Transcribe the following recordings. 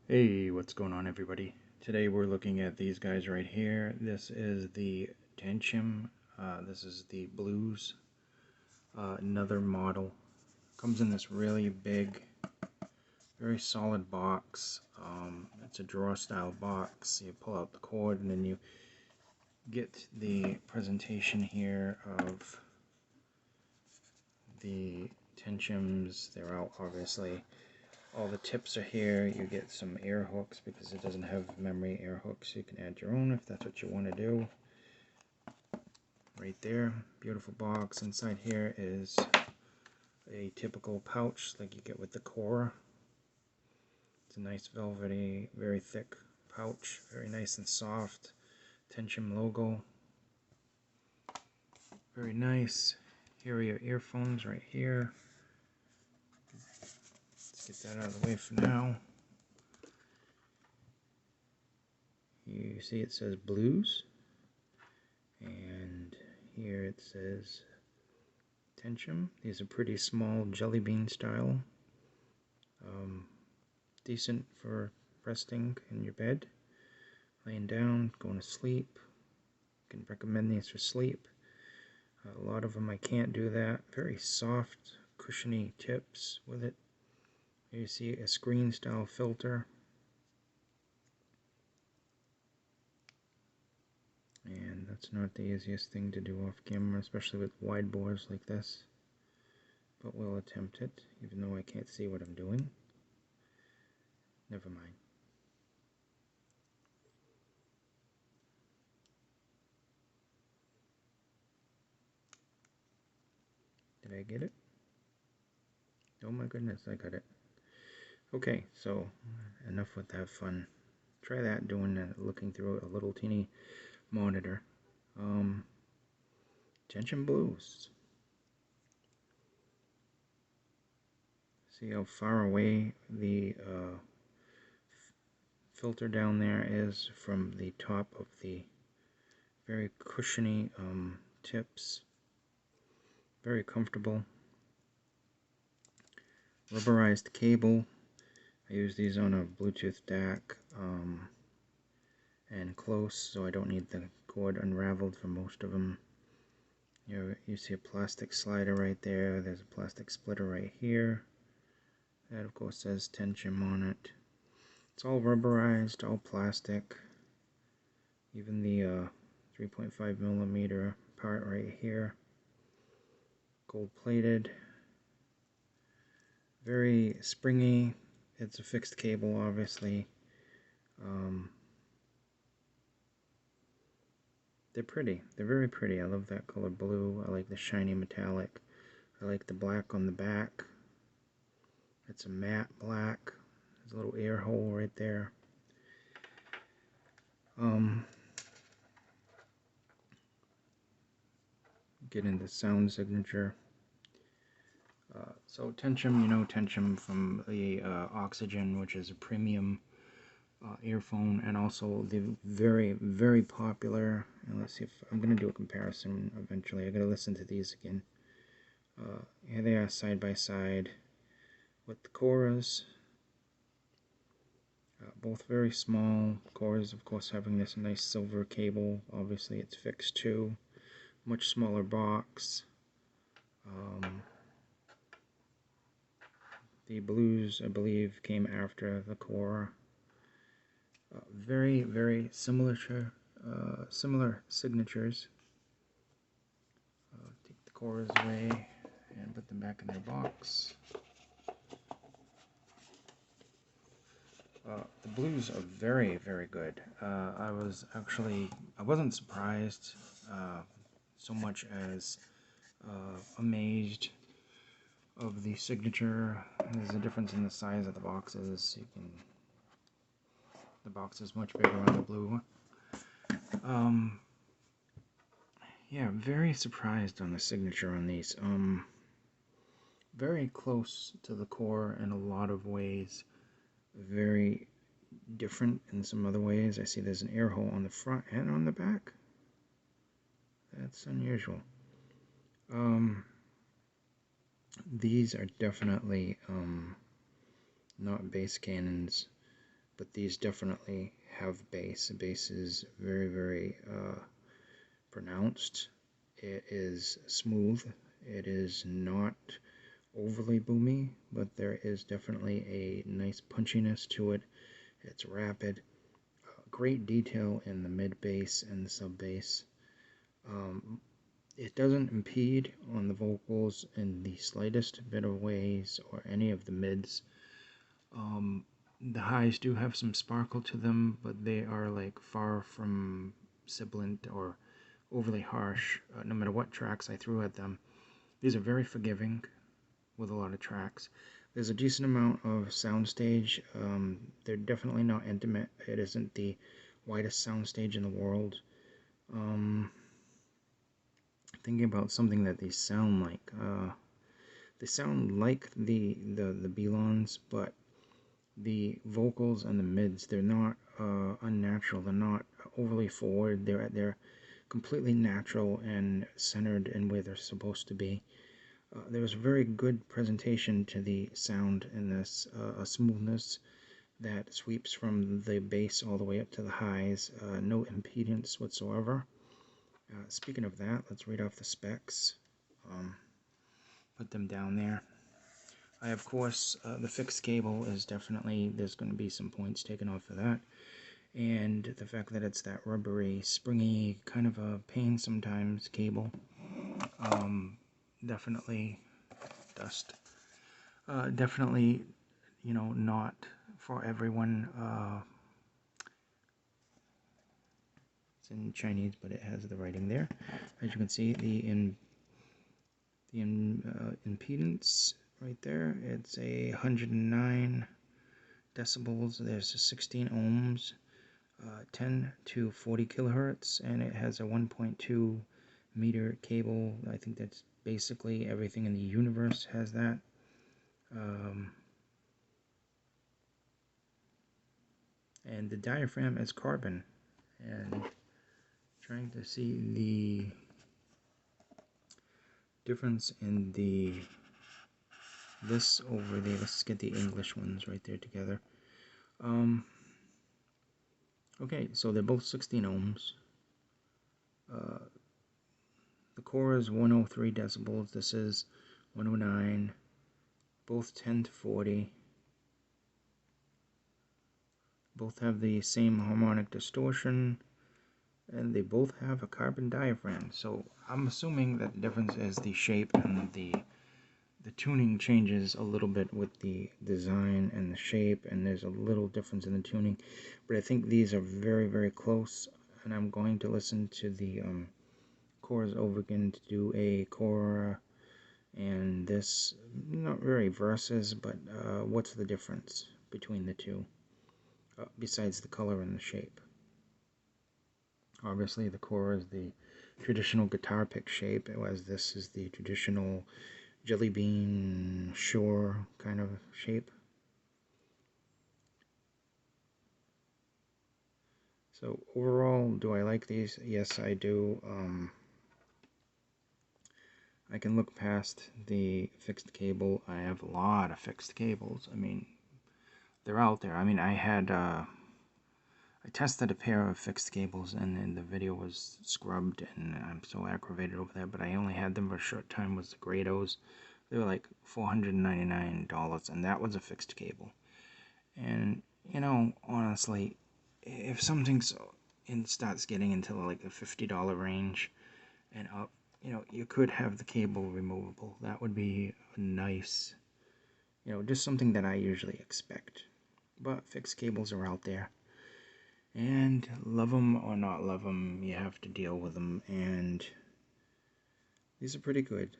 Hey, what's going on, everybody? Today we're looking at these guys right here. This is the Tenchjim. This is the Blues. Another model. Comes in this really big, very solid box. It's a drawer style box. You pull out the cord and then you get the presentation here of the Tenchjims. They're out, obviously. All the tips are here. You get some air hooks because it doesn't have memory air hooks. You can add your own if that's what you want to do. Right there, beautiful box. Inside here is a typical pouch like you get with the Cora. It's a nice velvety, very thick pouch, very nice and soft. Tenchjim logo. Very nice. Here are your earphones right here. Let's get that out of the way for now. You see it says Blues, and here it says Tenchjim. These are pretty small jelly bean style. Decent for resting in your bed, laying down, going to sleep. Can recommend these for sleep. A lot of them I can't do that. Very soft, cushiony tips with it. Here you see a screen style filter. And that's not the easiest thing to do off camera, especially with wide bores like this. But we'll attempt it, even though I can't see what I'm doing. Never mind. Did I get it? Oh my goodness, I got it. Okay, so enough with that fun. Try that doing looking through a little teeny monitor. Tenchjim Blues. See how far away the filter down there is from the top of the very cushiony tips. Very comfortable. Rubberized cable. I use these on a Bluetooth DAC and close, so I don't need the cord unraveled for most of them. You see a plastic slider right there. There's a plastic splitter right here. That of course says Tenchjim on it. It's all rubberized, all plastic. Even the 3.5 millimeter part right here. Gold plated. Very springy. It's a fixed cable, obviously. They're pretty. They're very pretty. I love that color blue. I like the shiny metallic. I like the black on the back. It's a matte black. There's a little air hole right there. Get into sound signature. So Tenchjim, you know Tenchjim from the Oxygen, which is a premium earphone, and also the very, very popular, and let's see if I'm going to do a comparison eventually. I got to listen to these again. Here they are side by side with the Coras. Both very small. Coras, of course, having this nice silver cable. Obviously, it's fixed too. Much smaller box. The Blues, I believe, came after the Cora. Very, very similar signatures. Take the Coras away and put them back in their box. The Blues are very, very good. I wasn't surprised so much as amazed of the signature. There's a difference in the size of the boxes. The box is much bigger on the blue. Yeah, very surprised on the signature on these. Very close to the core in a lot of ways. Very different in some other ways. I see there's an air hole on the front and on the back. That's unusual. These are definitely not bass cannons. but these definitely have bass. The bass is very, very pronounced. It is smooth. It is not overly boomy, but there is definitely a nice punchiness to it. It's rapid. Great detail in the mid bass and the sub bass. It doesn't impede on the vocals in the slightest bit of ways or any of the mids. The highs do have some sparkle to them, but they are like far from sibilant or overly harsh, no matter what tracks I threw at them. These are very forgiving with a lot of tracks. There's a decent amount of soundstage. They're definitely not intimate. It isn't the widest soundstage in the world. Thinking about something that they sound like. They sound like the Belons, but the vocals and the mids, they're not unnatural. They're not overly forward. They're completely natural and centered in where they're supposed to be. There was a very good presentation to the sound in this, a smoothness that sweeps from the bass all the way up to the highs, no impedance whatsoever. Speaking of that, let's read off the specs, put them down there. Of course, the fixed cable is definitely, there's going to be some points taken off of that. And the fact that it's that rubbery, springy, kind of a pain sometimes cable. Definitely dust. Definitely, not for everyone. It's in Chinese, but it has the writing there. As you can see, the impedance right there, it's 109 decibels. There's 16 ohms, 10 to 40 kilohertz, and it has a 1.2 meter cable. I think that's basically everything in the universe has that. And the diaphragm is carbon. And trying to see the difference in this over there. Let's get the English ones right there together. Okay, so they're both 16 ohms. The core is 103 decibels. This is 109. Both 10 to 40. Both have the same harmonic distortion, and they both have a carbon diaphragm. So I'm assuming that the difference is the shape, and the tuning changes a little bit with the design and the shape, and there's a little difference in the tuning. But I think these are very, very close, and I'm going to listen to the cores over again to do a core and this, not very verses, but what's the difference between the two, besides the color and the shape. Obviously the core is the traditional guitar pick shape, whereas this is the traditional jelly bean shore kind of shape. So overall, do I like these? Yes, I do. I can look past the fixed cable. I have a lot of fixed cables. I mean, they're out there. I mean, I tested a pair of fixed cables, and then the video was scrubbed, and I'm so aggravated over that, but I only had them for a short time. Was the Grados. They were like $499, and that was a fixed cable. And, honestly, if something's starts getting into like the $50 range and up, you could have the cable removable. That would be nice, just something that I usually expect. But fixed cables are out there, and love them or not love them, you have to deal with them, and these are pretty good.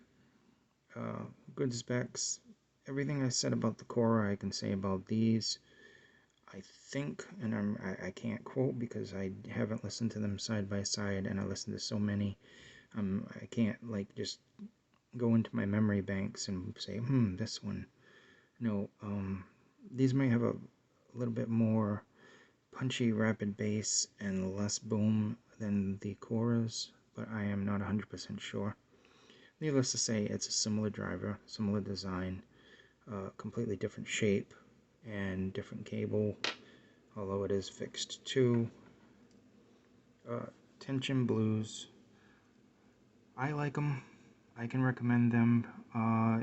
Good specs. Everything I said about the Cora I can say about these. I think, and I can't quote because I haven't listened to them side by side, and I listen to so many. I can't just go into my memory banks and say, this one. No, these might have a little bit more punchy, rapid bass and less boom than the Coras, but I am not 100% sure. Needless to say, it's a similar driver, similar design, completely different shape, and different cable. although it is fixed to Tenchjim Blues. I like them. I can recommend them.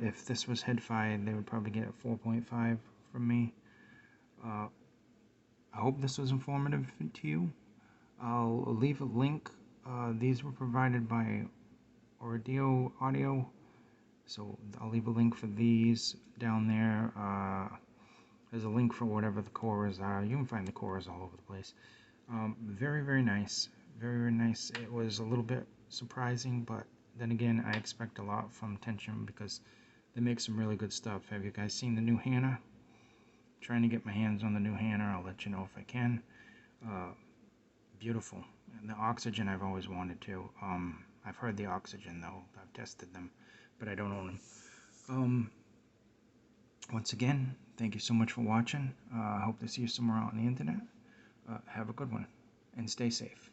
If this was head-fied, they would probably get a 4.5 from me. I hope this was informative to you. I'll leave a link. These were provided by Ordio Audio, so I'll leave a link for these down there. There's a link for whatever the cores are. You can find the cores all over the place. Very, very nice. Very, very nice. It was a little bit surprising, but then again, I expect a lot from Tenchjim because they make some really good stuff. Have you guys seen the new Hannah? Trying to get my hands on the new Hannah. I'll let you know if I can. Beautiful. And the Oxygen I've always wanted to. I've heard the Oxygen though. I've tested them, but I don't own them. Once again, thank you so much for watching. I hope to see you somewhere out on the internet. Have a good one, and stay safe.